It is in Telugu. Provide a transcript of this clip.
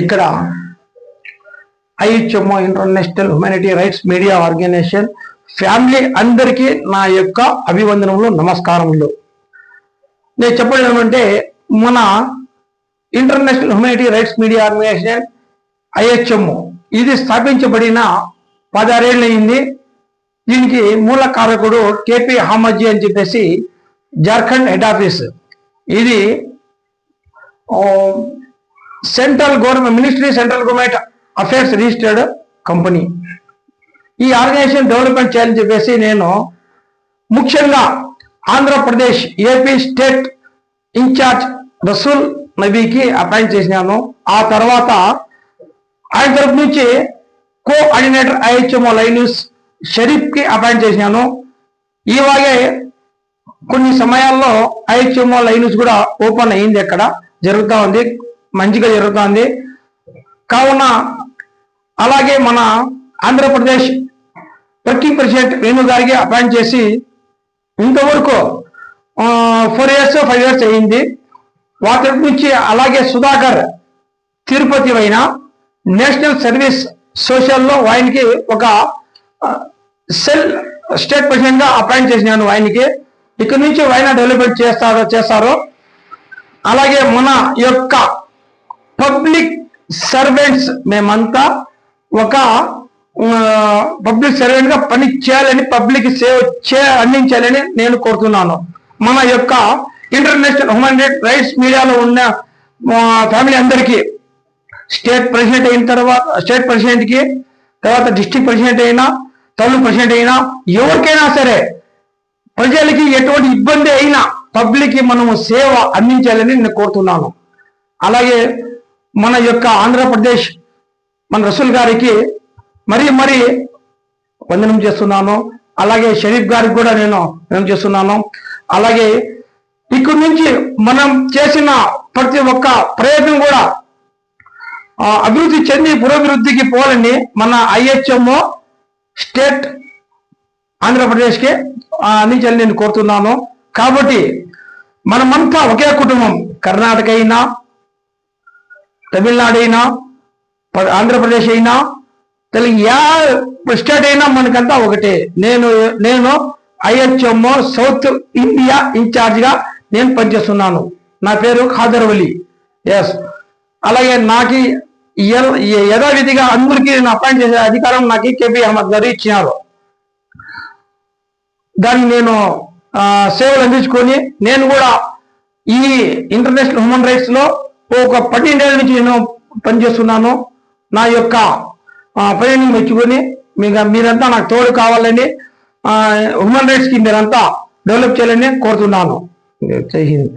ఇక్కడ IHMO international humanity rights media organisation family అందరికీ నా యొక్క అభివందనములు, నమస్కారములు. నేను చెప్పడం ఏమంటే, మన international humanity rights media organisation IHMO ఇది స్థాపించబడిన 16 ఏళ్ళు అయింది. దీనికి మూల కారకుడు కేపీ అహ్మద్జీ అని చెప్పేసి జార్ఖండ్ హెడ్ ఆఫీస్. ఇది central government affairs registered company. ఈ ఆర్గనైజేషన్ డెవలప్మెంట్ చేయాలని చెప్పేసి నేను ముఖ్యంగా Andhra Pradesh AP state in-charge Rasool నబీకి అపాయింట్ చేసినాను. ఆ తర్వాత ఆయన తరపు నుంచి కోఆర్డినేటర్ ఐహెచ్ఎంఓ లైవ్ న్యూస్ షరీఫ్కి అపాయింట్ చేసినాను. ఇలాగే కొన్ని సమయాల్లో ఐహెచ్ఎంఓ లైవ్ న్యూస్ కూడా ఓపెన్ అయింది, అక్కడ జరుగుతూ ఉంది, మంచిగా జరుగుతుంది. కావున అలాగే మన ఆంధ్రప్రదేశ్ వర్కింగ్ ప్రెసిడెంట్ వేణు గారికి అపాయింట్ చేసి ఇంతవరకు 4 years 5 years అయింది. వాటి నుంచి అలాగే సుధాకర్ తిరుపతి అయిన నేషనల్ సర్వీస్ సోషల్లో ఆయనకి ఒక సెల్ స్టేట్ ప్రెసిడెంట్ గా అపాయింట్ చేసినాను. ఆయనకి ఇక్కడ నుంచి ఆయన డెవలప్మెంట్ చేస్తారు. అలాగే మన యొక్క పబ్లిక్ సర్వెంట్స్ మేమంతా ఒక పబ్లిక్ సర్వెంట్ గా పని చేయాలని, పబ్లిక్ సేవ అందించాలని నేను కోరుతున్నాను. మన యొక్క ఇంటర్నేషనల్ హ్యూమన్ రైట్స్ మీడియాలో ఉన్న ఫ్యామిలీ అందరికీ, స్టేట్ ప్రెసిడెంట్ అయిన తర్వాత స్టేట్ ప్రెసిడెంట్కి, తర్వాత డిస్ట్రిక్ట్ ప్రెసిడెంట్ అయినా, తాలూకు ప్రెసిడెంట్ అయినా, ఎవరికైనా సరే ప్రజలకి ఎటువంటి ఇబ్బంది అయినా పబ్లిక్కి మనము సేవ అందించాలని నేను కోరుతున్నాను. అలాగే మన యొక్క ఆంధ్రప్రదేశ్ మన రసూల్ గారికి మరీ వందనం చేస్తున్నాను. అలాగే షరీఫ్ గారికి కూడా నేను వందనం చేస్తున్నాను. అలాగే ఇక్కడి నుంచి మనం చేసిన ప్రతి ఒక్క ప్రయత్నం కూడా అభివృద్ధి చెంది పురోభివృద్ధికి పోవాలని మన ఐహెచ్ఎంఓ స్టేట్ ఆంధ్రప్రదేశ్కి అందించాలని నేను కోరుతున్నాను. కాబట్టి మనమంతా ఒకే కుటుంబం. కర్ణాటక అయినా, తమిళనాడు అయినా, ఆంధ్రప్రదేశ్ అయినా, స్టేట్ అయినా మనకంతా ఒకటే. నేను ఐహెచ్ఎంఓ సౌత్ ఇండియా ఇన్ఛార్జ్గా నేను పనిచేస్తున్నాను. నా పేరు ఖాదర్ వలి. ఎస్. అలాగే నాకు యథావిధిగా అందరికీ నేను అపాయింట్ చేసే అధికారం నాకు కేపీ అహ్మద్ గారు ఇచ్చినారు. దాన్ని నేను సేవలు అందించుకొని నేను కూడా ఈ ఇంటర్నేషనల్ హ్యూమన్ రైట్స్ లో ఒక 12 ఏళ్ళ నుంచి నేను పనిచేస్తున్నాను. నా యొక్క పనిని మెచ్చుకొని మీరంతా నాకు తోడు కావాలని, హ్యూమన్ రైట్స్ కి మీరంతా డెవలప్ చేయాలని కోరుతున్నాను. జై హింద్.